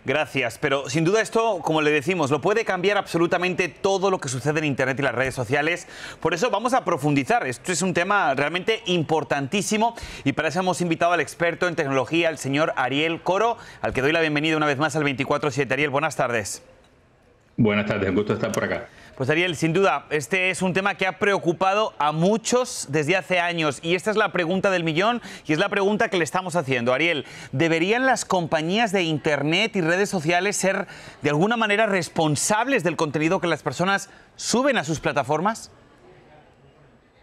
Gracias, pero sin duda esto, como le decimos, lo puede cambiar absolutamente todo lo que sucede en Internet y las redes sociales. Por eso vamos a profundizar. Esto es un tema realmente importantísimo y para eso hemos invitado al experto en tecnología, el señor Ariel Coro, al que doy la bienvenida una vez más al 24/7. Ariel, buenas tardes. Buenas tardes, un gusto estar por acá. Pues Ariel, sin duda, este es un tema que ha preocupado a muchos desde hace años y esta es la pregunta del millón y es la pregunta que le estamos haciendo. Ariel, ¿deberían las compañías de Internet y redes sociales ser de alguna manera responsables del contenido que las personas suben a sus plataformas?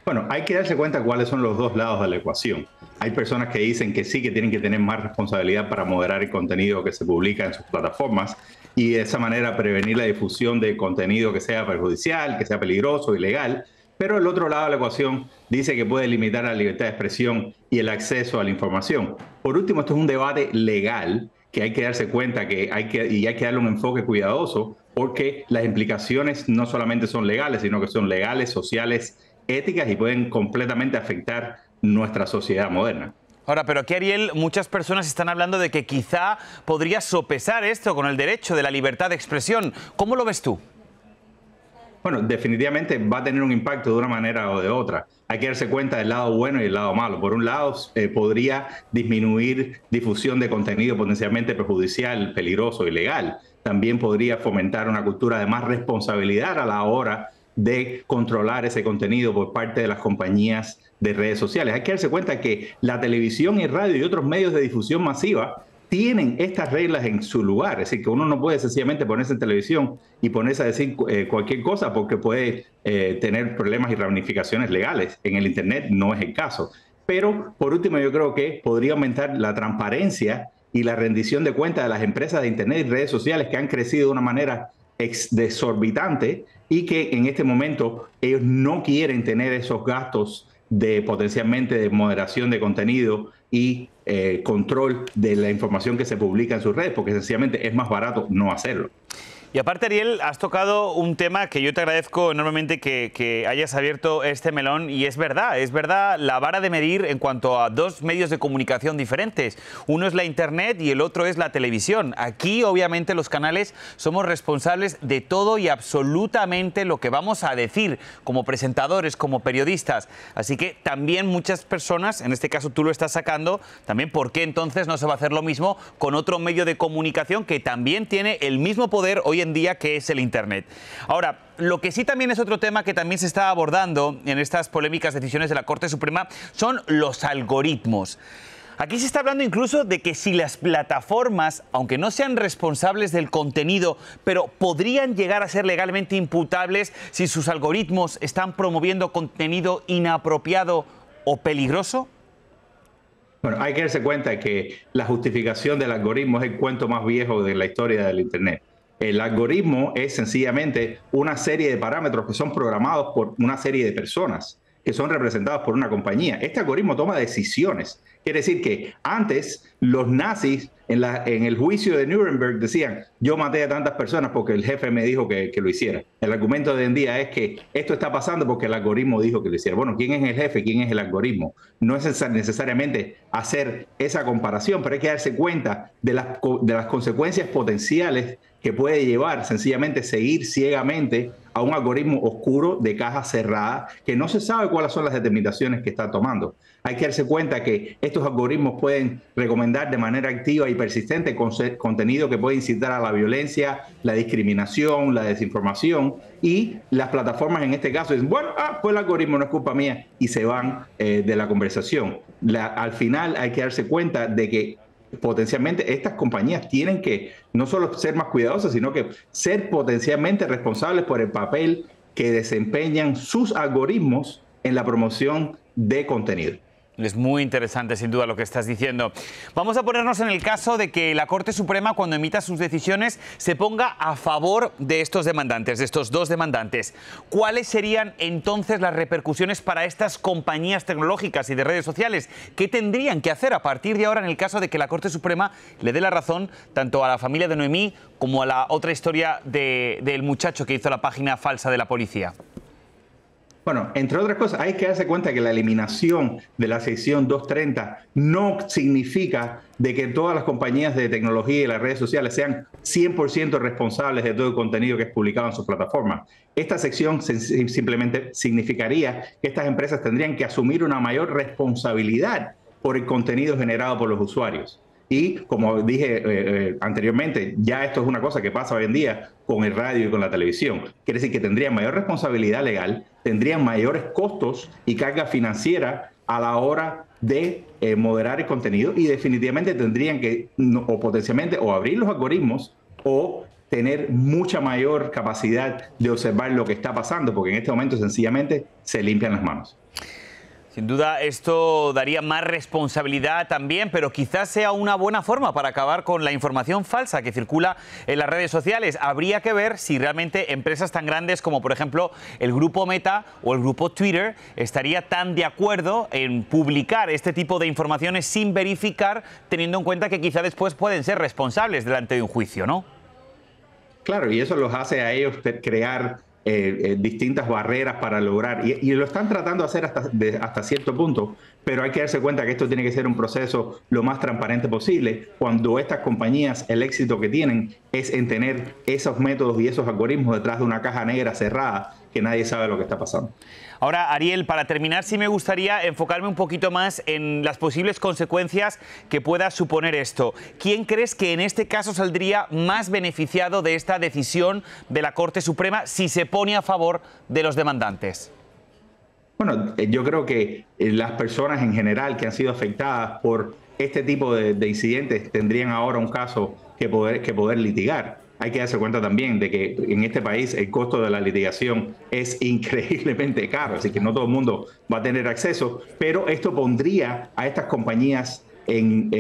Bueno, hay que darse cuenta cuáles son los dos lados de la ecuación. Hay personas que dicen que sí, que tienen que tener más responsabilidad para moderar el contenido que se publica en sus plataformas y de esa manera prevenir la difusión de contenido que sea perjudicial, que sea peligroso, ilegal. Pero el otro lado de la ecuación dice que puede limitar la libertad de expresión y el acceso a la información. Por último, esto es un debate legal que hay que darse cuenta que hay que darle un enfoque cuidadoso porque las implicaciones no solamente son legales, sino que son legales, sociales, éticas y pueden completamente afectar nuestra sociedad moderna. Ahora, pero aquí, Ariel, muchas personas están hablando de que quizá podría sopesar esto con el derecho de la libertad de expresión. ¿Cómo lo ves tú? Bueno, definitivamente va a tener un impacto de una manera o de otra. Hay que darse cuenta del lado bueno y del lado malo. Por un lado, podría disminuir difusión de contenido potencialmente perjudicial, peligroso, ilegal. También podría fomentar una cultura de más responsabilidad a la hora de controlar ese contenido por parte de las compañías de redes sociales. Hay que darse cuenta que la televisión y radio y otros medios de difusión masiva tienen estas reglas en su lugar. Es decir, que uno no puede sencillamente ponerse en televisión y ponerse a decir cualquier cosa porque puede tener problemas y ramificaciones legales. En el Internet no es el caso. Pero, por último, yo creo que podría aumentar la transparencia y la rendición de cuentas de las empresas de Internet y redes sociales que han crecido de una manera desorbitante y que en este momento ellos no quieren tener esos gastos de potencialmente de moderación de contenido y control de la información que se publica en sus redes, porque sencillamente es más barato no hacerlo. Y aparte, Ariel, has tocado un tema que yo te agradezco enormemente que hayas abierto este melón y es verdad la vara de medir en cuanto a dos medios de comunicación diferentes. Uno es la Internet y el otro es la televisión. Aquí, obviamente, los canales somos responsables de todo y absolutamente lo que vamos a decir como presentadores, como periodistas. Así que también muchas personas, en este caso tú lo estás sacando, también ¿por qué entonces no se va a hacer lo mismo con otro medio de comunicación que también tiene el mismo poder hoy en día, que es el Internet? Ahora, lo que sí también es otro tema que también se está abordando en estas polémicas decisiones de la Corte Suprema son los algoritmos. Aquí se está hablando incluso de que si las plataformas, aunque no sean responsables del contenido, pero podrían llegar a ser legalmente imputables si sus algoritmos están promoviendo contenido inapropiado o peligroso. Bueno, hay que darse cuenta que la justificación del algoritmo es el cuento más viejo de la historia del Internet. El algoritmo es sencillamente una serie de parámetros que son programados por una serie de personas que son representados por una compañía. Este algoritmo toma decisiones. Quiere decir que antes los nazis en el juicio de Nuremberg decían: yo maté a tantas personas porque el jefe me dijo que lo hiciera. El argumento de hoy en día es que esto está pasando porque el algoritmo dijo que lo hiciera. Bueno, ¿quién es el jefe? ¿Quién es el algoritmo? No es necesariamente hacer esa comparación, pero hay que darse cuenta de las consecuencias potenciales que puede llevar sencillamente seguir ciegamente a un algoritmo oscuro de caja cerrada que no se sabe cuáles son las determinaciones que está tomando. Hay que darse cuenta que estos algoritmos pueden recomendar de manera activa y persistente contenido que puede incitar a la violencia, la discriminación, la desinformación, y las plataformas en este caso dicen: bueno, pues el algoritmo no es culpa mía, y se van de la conversación. Al final hay que darse cuenta de que potencialmente estas compañías tienen que no solo ser más cuidadosas, sino que ser potencialmente responsables por el papel que desempeñan sus algoritmos en la promoción de contenido. Es muy interesante, sin duda, lo que estás diciendo. Vamos a ponernos en el caso de que la Corte Suprema, cuando emita sus decisiones, se ponga a favor de estos demandantes, de estos dos demandantes. ¿Cuáles serían entonces las repercusiones para estas compañías tecnológicas y de redes sociales? ¿Qué tendrían que hacer a partir de ahora en el caso de que la Corte Suprema le dé la razón tanto a la familia de Noemí como a la otra historia del muchacho que hizo la página falsa de la policía? Bueno, entre otras cosas, hay que darse cuenta que la eliminación de la sección 230 no significa de que todas las compañías de tecnología y las redes sociales sean 100% responsables de todo el contenido que es publicado en sus plataformas. Esta sección simplemente significaría que estas empresas tendrían que asumir una mayor responsabilidad por el contenido generado por los usuarios. Y como dije anteriormente, ya esto es una cosa que pasa hoy en día con el radio y con la televisión. Quiere decir que tendrían mayor responsabilidad legal, tendrían mayores costos y carga financiera a la hora de moderar el contenido y definitivamente tendrían que o potencialmente o abrir los algoritmos o tener mucha mayor capacidad de observar lo que está pasando, porque en este momento sencillamente se limpian las manos. Sin duda esto daría más responsabilidad también, pero quizás sea una buena forma para acabar con la información falsa que circula en las redes sociales. Habría que ver si realmente empresas tan grandes como por ejemplo el grupo Meta o el grupo Twitter estaría tan de acuerdo en publicar este tipo de informaciones sin verificar, teniendo en cuenta que quizá después pueden ser responsables delante de un juicio, ¿no? Claro, y eso los hace a ellos crear distintas barreras para lograr, y lo están tratando de hacer hasta cierto punto, pero hay que darse cuenta que esto tiene que ser un proceso lo más transparente posible. Cuando estas compañías, el éxito que tienen es en tener esos métodos y esos algoritmos detrás de una caja negra cerrada que nadie sabe lo que está pasando. Ahora, Ariel, para terminar, sí me gustaría enfocarme un poquito más en las posibles consecuencias que pueda suponer esto. ¿Quién crees que en este caso saldría más beneficiado de esta decisión de la Corte Suprema si se pone a favor de los demandantes? Bueno, yo creo que las personas en general que han sido afectadas por este tipo de incidentes tendrían ahora un caso que poder litigar. Hay que darse cuenta también de que en este país el costo de la litigación es increíblemente caro, así que no todo el mundo va a tener acceso, pero esto pondría a estas compañías en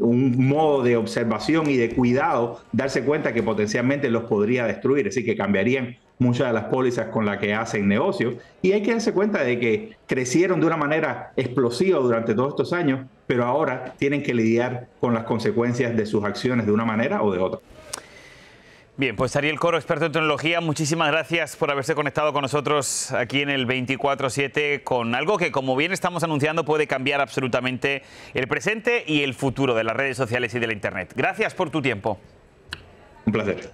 un modo de observación y de cuidado, darse cuenta que potencialmente los podría destruir, así que cambiarían muchas de las pólizas con las que hacen negocios, y hay que darse cuenta de que crecieron de una manera explosiva durante todos estos años, pero ahora tienen que lidiar con las consecuencias de sus acciones de una manera o de otra. Bien, pues Ariel Coro, experto en tecnología, muchísimas gracias por haberse conectado con nosotros aquí en el 24/7 con algo que, como bien estamos anunciando, puede cambiar absolutamente el presente y el futuro de las redes sociales y de la Internet. Gracias por tu tiempo. Un placer.